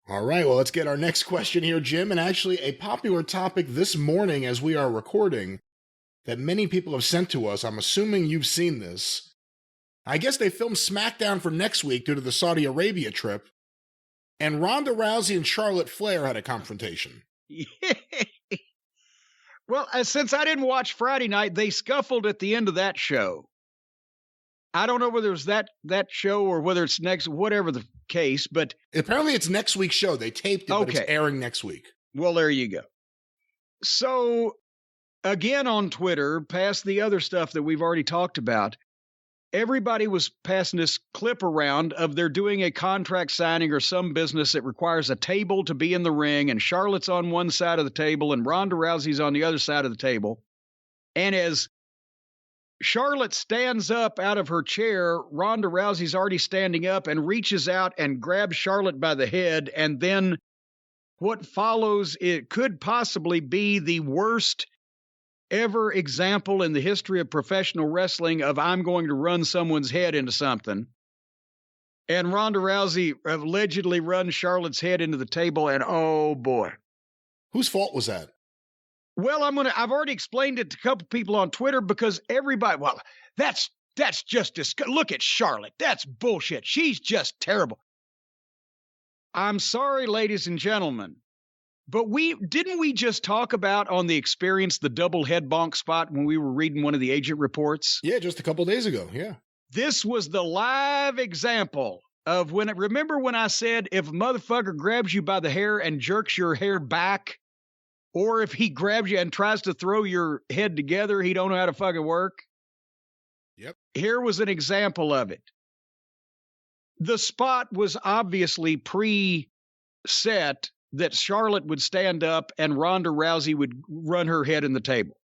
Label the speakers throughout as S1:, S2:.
S1: All right, well, let's get our next question here, Jim. And actually, a popular topic this morning as we are recording that many people have sent to us. I'm assuming you've seen this. I guess they filmed Smackdown for next week due to the Saudi Arabia trip. And Ronda Rousey and Charlotte Flair had a confrontation.
S2: Well, since I didn't watch Friday night, they scuffled at the end of that show. I don't know whether it was that show or whether it's next, whatever the case, but
S1: apparently it's next week's show. They taped it, but it's airing next week.
S2: Well, there you go. So, again on Twitter, past the other stuff that we've already talked about, everybody was passing this clip around of they're doing a contract signing or some business that requires a table to be in the ring, and Charlotte's on one side of the table and Ronda Rousey's on the other side of the table. And as Charlotte stands up out of her chair, Ronda Rousey's already standing up and reaches out and grabs Charlotte by the head. And then what follows, it could possibly be the worst ever example in the history of professional wrestling of I'm going to run someone's head into something. And Ronda Rousey allegedly runs Charlotte's head into the table, and oh boy.
S1: Whose fault was that?
S2: Well, I've already explained it to a couple people on Twitter because everybody, well, that's just look at Charlotte. That's bullshit. She's just terrible. I'm sorry, ladies and gentlemen, but didn't we just talk about on The Experience the double head bonk spot when we were reading one of the agent reports?
S1: Yeah, just a couple days ago. Yeah. This
S2: was the live example of remember when I said if a motherfucker grabs you by the hair and jerks your hair back, or if he grabs you and tries to throw your head together, he don't know how to fucking work?
S1: Yep.
S2: Here was an example of it. The spot was obviously pre-set that Charlotte would stand up and Ronda Rousey would run her head in the table.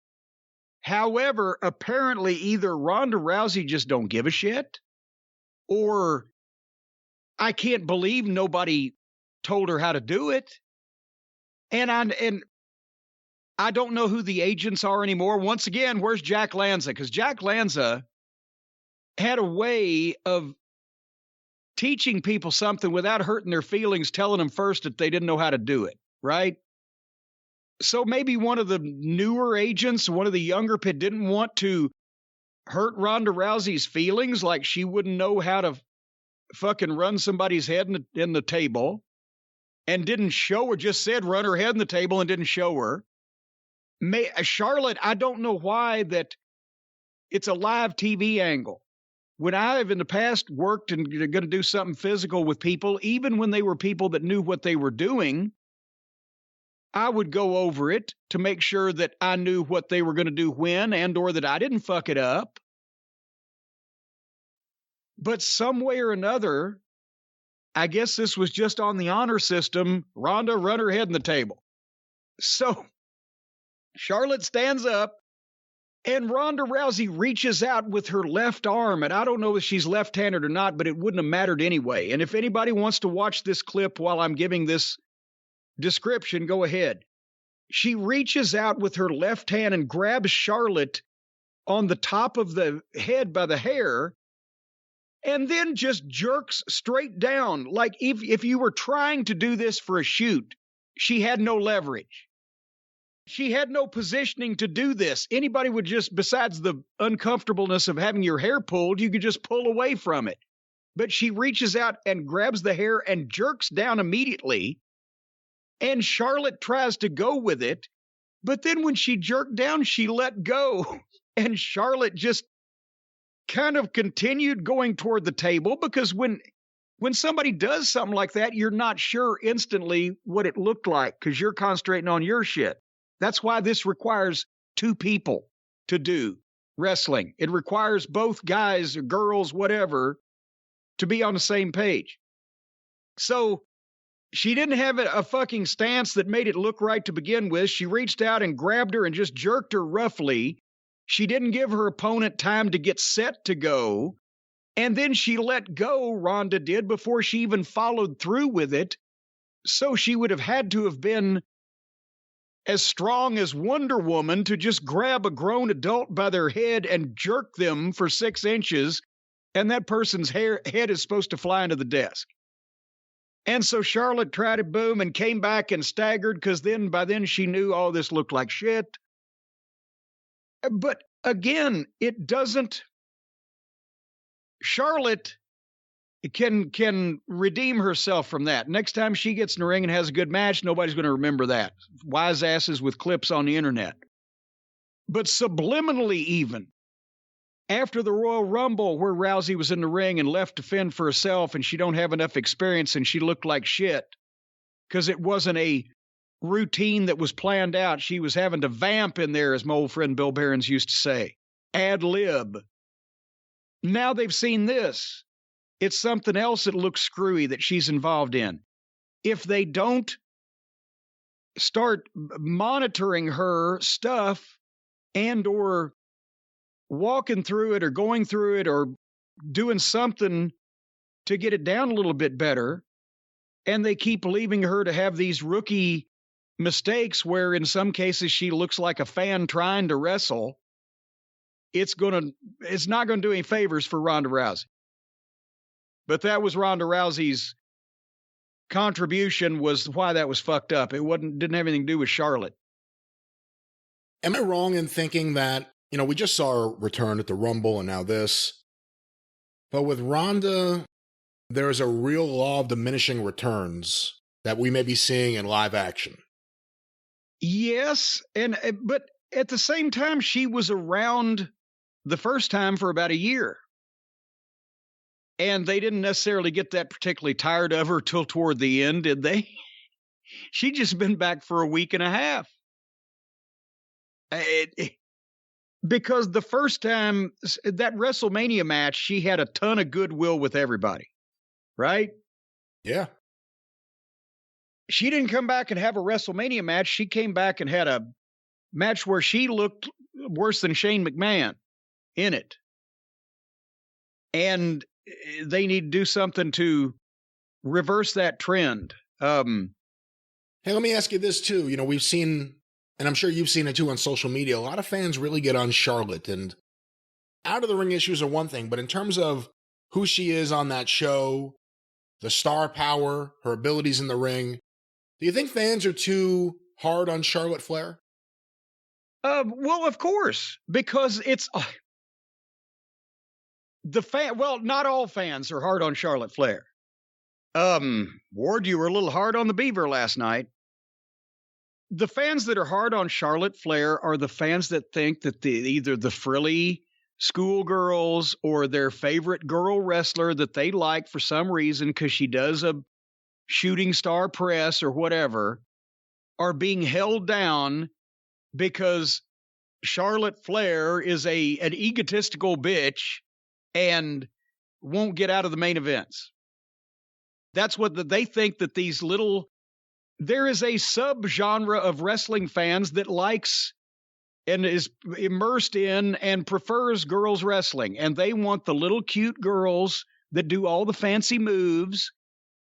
S2: However, apparently either Ronda Rousey just don't give a shit, or I can't believe nobody told her how to do it. And I don't know who the agents are anymore. Once again, where's Jack Lanza? Because Jack Lanza had a way of teaching people something without hurting their feelings, telling them first that they didn't know how to do it, right? So maybe one of the newer agents, one of the younger people, didn't want to hurt Ronda Rousey's feelings, like she wouldn't know how to fucking run somebody's head in the table, and didn't show her, just said run her head in the table and didn't show her. Charlotte, I don't know why that it's a live TV angle. When I have in the past worked and going to do something physical with people, even when they were people that knew what they were doing, I would go over it to make sure that I knew what they were going to do when, and or that I didn't fuck it up. But some way or another, I guess this was just on the honor system. Ronda, run her head in the table. So Charlotte stands up, and Ronda Rousey reaches out with her left arm, and I don't know if she's left-handed or not, but it wouldn't have mattered anyway. And if anybody wants to watch this clip while I'm giving this description, go ahead. She reaches out with her left hand and grabs Charlotte on the top of the head by the hair, and then just jerks straight down. Like if you were trying to do this for a shoot, she had no leverage. She had no positioning to do this. Anybody would just, besides the uncomfortableness of having your hair pulled, you could just pull away from it. But she reaches out and grabs the hair and jerks down immediately. And Charlotte tries to go with it. But then when she jerked down, she let go. And Charlotte just kind of continued going toward the table, because when somebody does something like that, you're not sure instantly what it looked like because you're concentrating on your shit. That's why this requires two people to do wrestling. It requires both guys or girls, whatever, to be on the same page. So she didn't have a fucking stance that made it look right to begin with. She reached out and grabbed her and just jerked her roughly. She didn't give her opponent time to get set to go. And then she let go, Ronda did, before she even followed through with it. So she would have had to have been as strong as Wonder Woman to just grab a grown adult by their head and jerk them for 6 inches, and that person's head is supposed to fly into the desk. And so Charlotte tried to boom and came back and staggered because by then she knew all this looked like shit. But again, it doesn't. Charlotte can redeem herself from that. Next time she gets in the ring and has a good match, nobody's going to remember that. Wise asses with clips on the internet. But subliminally, even after the Royal Rumble, where Rousey was in the ring and left to fend for herself, and she don't have enough experience and she looked like shit because it wasn't a routine that was planned out. She was having to vamp in there, as my old friend Bill Behrens used to say, ad lib. Now they've seen this. It's something else that looks screwy that she's involved in. If they don't start monitoring her stuff and or walking through it or going through it or doing something to get it down a little bit better, and they keep leaving her to have these rookie mistakes where in some cases she looks like a fan trying to wrestle, it's not going to do any favors for Ronda Rousey. But that was Ronda Rousey's contribution, was why that was fucked up. It didn't have anything to do with Charlotte.
S1: Am I wrong in thinking that, we just saw her return at the Rumble and now this, but with Ronda, there is a real law of diminishing returns that we may be seeing in live action?
S2: Yes, but at the same time, she was around the first time for about a year. And they didn't necessarily get that particularly tired of her till toward the end, did they? She'd just been back for a week and a half. Because the first time, that WrestleMania match, she had a ton of goodwill with everybody, right?
S1: Yeah.
S2: She didn't come back and have a WrestleMania match. She came back and had a match where she looked worse than Shane McMahon in it. And they need to do something to reverse that trend.
S1: Hey, let me ask you this too. We've seen, and I'm sure you've seen it too on social media, a lot of fans really get on Charlotte, and out of the ring issues are one thing, but in terms of who she is on that show, the star power, her abilities in the ring, do you think fans are too hard on Charlotte Flair?
S2: Well, of course, because it's not all fans are hard on Charlotte Flair. Ward, you were a little hard on the Beaver last night. The fans that are hard on Charlotte Flair are the fans that think that either the frilly schoolgirls or their favorite girl wrestler that they like for some reason because she does a shooting star press or whatever are being held down because Charlotte Flair is an egotistical bitch and won't get out of the main events. That's what they think, that there is a subgenre of wrestling fans that likes and is immersed in and prefers girls wrestling. And they want the little cute girls that do all the fancy moves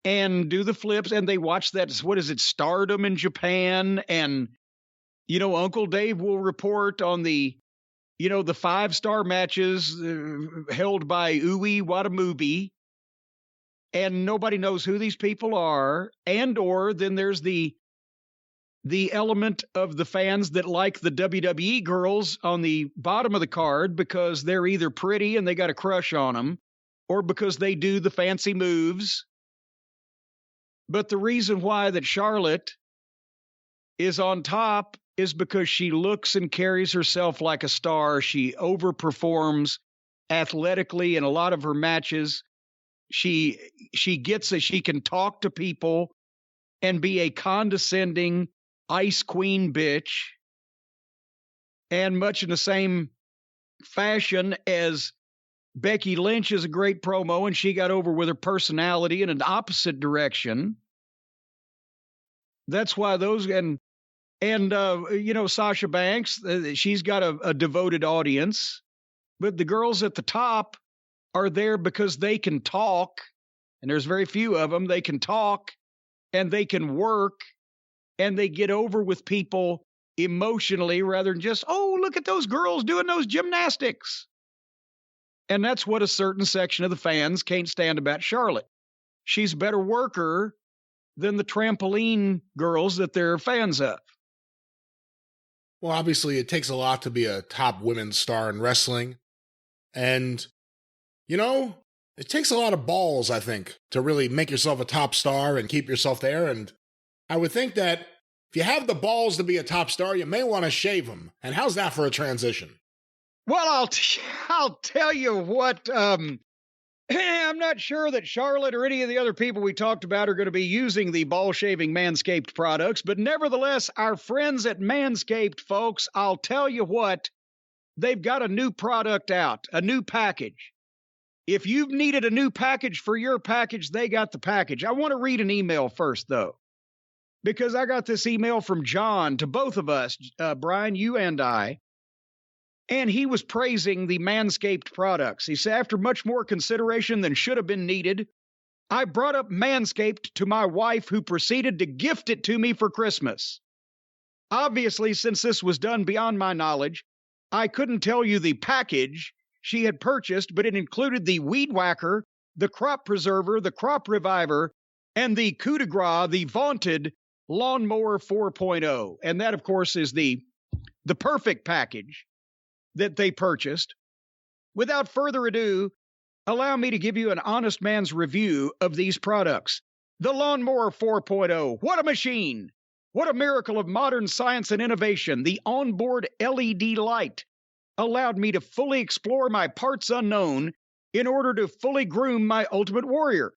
S2: and do the flips. And they watch that, Stardom in Japan. And, Uncle Dave will report on the 5-star matches held by Uwe Watamubi, and nobody knows who these people are. Or then there's the element of the fans that like the WWE girls on the bottom of the card because they're either pretty and they got a crush on them, or because they do the fancy moves. But the reason why that Charlotte is on top is because she looks and carries herself like a star. She overperforms athletically in a lot of her matches. She can talk to people and be a condescending ice queen bitch. And much in the same fashion as Becky Lynch is a great promo, and she got over with her personality in an opposite direction. That's why those, and Sasha Banks, she's got a devoted audience, but the girls at the top are there because they can talk, and there's very few of them. They can talk and they can work and they get over with people emotionally rather than just, oh, look at those girls doing those gymnastics. And that's what a certain section of the fans can't stand about Charlotte. She's a better worker than the trampoline girls that they're fans of.
S1: Well, obviously, it takes a lot to be a top women's star in wrestling. And, it takes a lot of balls, I think, to really make yourself a top star and keep yourself there. And I would think that if you have the balls to be a top star, you may want to shave them. And how's that for a transition?
S2: Well, I'll tell you what, I'm not sure that Charlotte or any of the other people we talked about are going to be using the ball-shaving Manscaped products, but nevertheless, our friends at Manscaped, folks, I'll tell you what, they've got a new product out, a new package. If you've needed a new package for your package, they got the package. I want to read an email first, though, because I got this email from John to both of us, Brian, you and I, and he was praising the Manscaped products. He said, after much more consideration than should have been needed, I brought up Manscaped to my wife, who proceeded to gift it to me for Christmas. Obviously, since this was done beyond my knowledge, I couldn't tell you the package she had purchased, but it included the Weed Whacker, the Crop Preserver, the Crop Reviver, and the coup de grace, the vaunted Lawnmower 4.0. And that, of course, is the perfect package that they purchased. Without further ado, allow me to give you an honest man's review of these products. The Lawnmower 4.0, what a machine! What a miracle of modern science and innovation. The onboard LED light allowed me to fully explore my parts unknown in order to fully groom my Ultimate Warrior.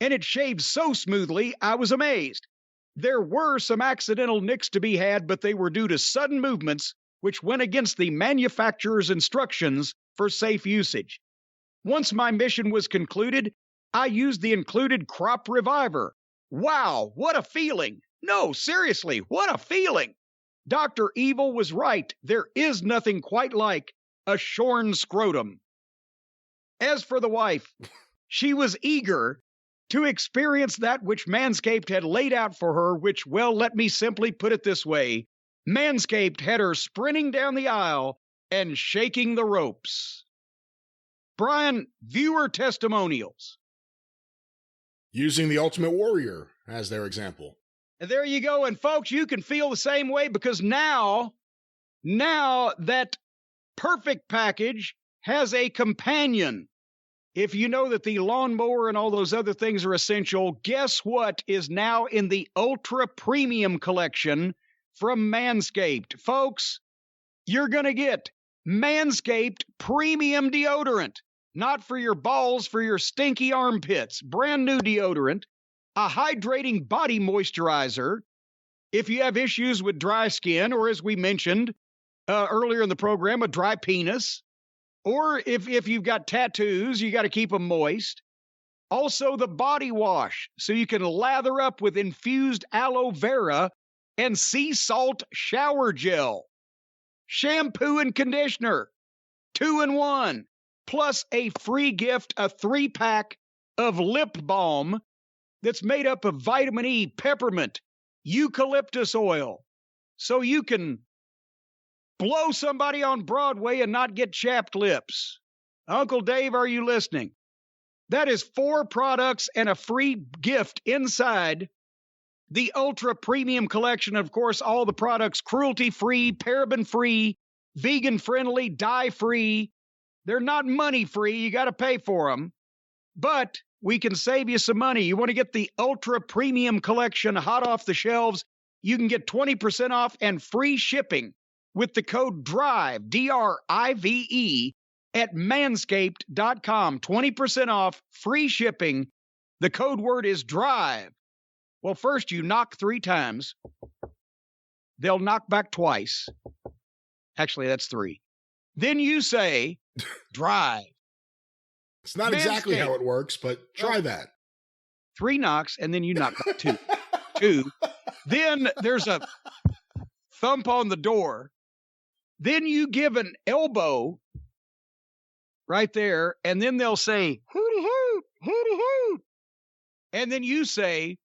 S2: And it shaved so smoothly, I was amazed. There were some accidental nicks to be had, but they were due to sudden movements which went against the manufacturer's instructions for safe usage. Once my mission was concluded, I used the included Crop Reviver. Wow, what a feeling! No, seriously, what a feeling! Dr. Evil was right. There is nothing quite like a shorn scrotum. As for the wife, she was eager to experience that which Manscaped had laid out for her, which, well, let me simply put it this way. Manscaped had her sprinting down the aisle and shaking the ropes. Brian, viewer testimonials.
S1: Using the Ultimate Warrior as their example.
S2: And there you go. And folks, you can feel the same way, because now that perfect package has a companion. If you know that the lawnmower and all those other things are essential, guess what is now in the Ultra Premium collection from Manscaped? Folks, you're going to get Manscaped Premium Deodorant. Not for your balls, for your stinky armpits. Brand new deodorant. A hydrating body moisturizer. If you have issues with dry skin, or as we mentioned earlier in the program, a dry penis. Or if you've got tattoos, you got to keep them moist. Also the body wash, so you can lather up with infused aloe vera and sea salt shower gel. Shampoo and conditioner, 2-in-1, plus a free gift, a 3-pack of lip balm that's made up of vitamin E, peppermint, eucalyptus oil, so you can blow somebody on Broadway and not get chapped lips. Uncle Dave, are you listening? That is 4 products and a free gift inside the Ultra Premium collection. Of course, all the products cruelty-free, paraben-free, vegan-friendly, dye-free. They're not money-free. You got to pay for them. But we can save you some money. You want to get the Ultra Premium collection hot off the shelves? You can get 20% off and free shipping with the code DRIVE, D-R-I-V-E, at manscaped.com. 20% off, free shipping. The code word is DRIVE. Well, first you knock 3 times. They'll knock back twice. Actually, that's 3. Then you say, DRIVE.
S1: It's not exactly how it works, but try that.
S2: 3 knocks, and then you knock back 2. 2. Then there's a thump on the door. Then you give an elbow right there, and then they'll say, hooty hoot, hooty hoot. And then you say,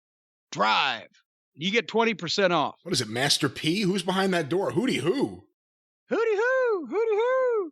S2: drive. You get 20% off.
S1: What is it, Master P? Who's behind that door? Hooty hoo.
S2: Hooty hoo, hooty hoo.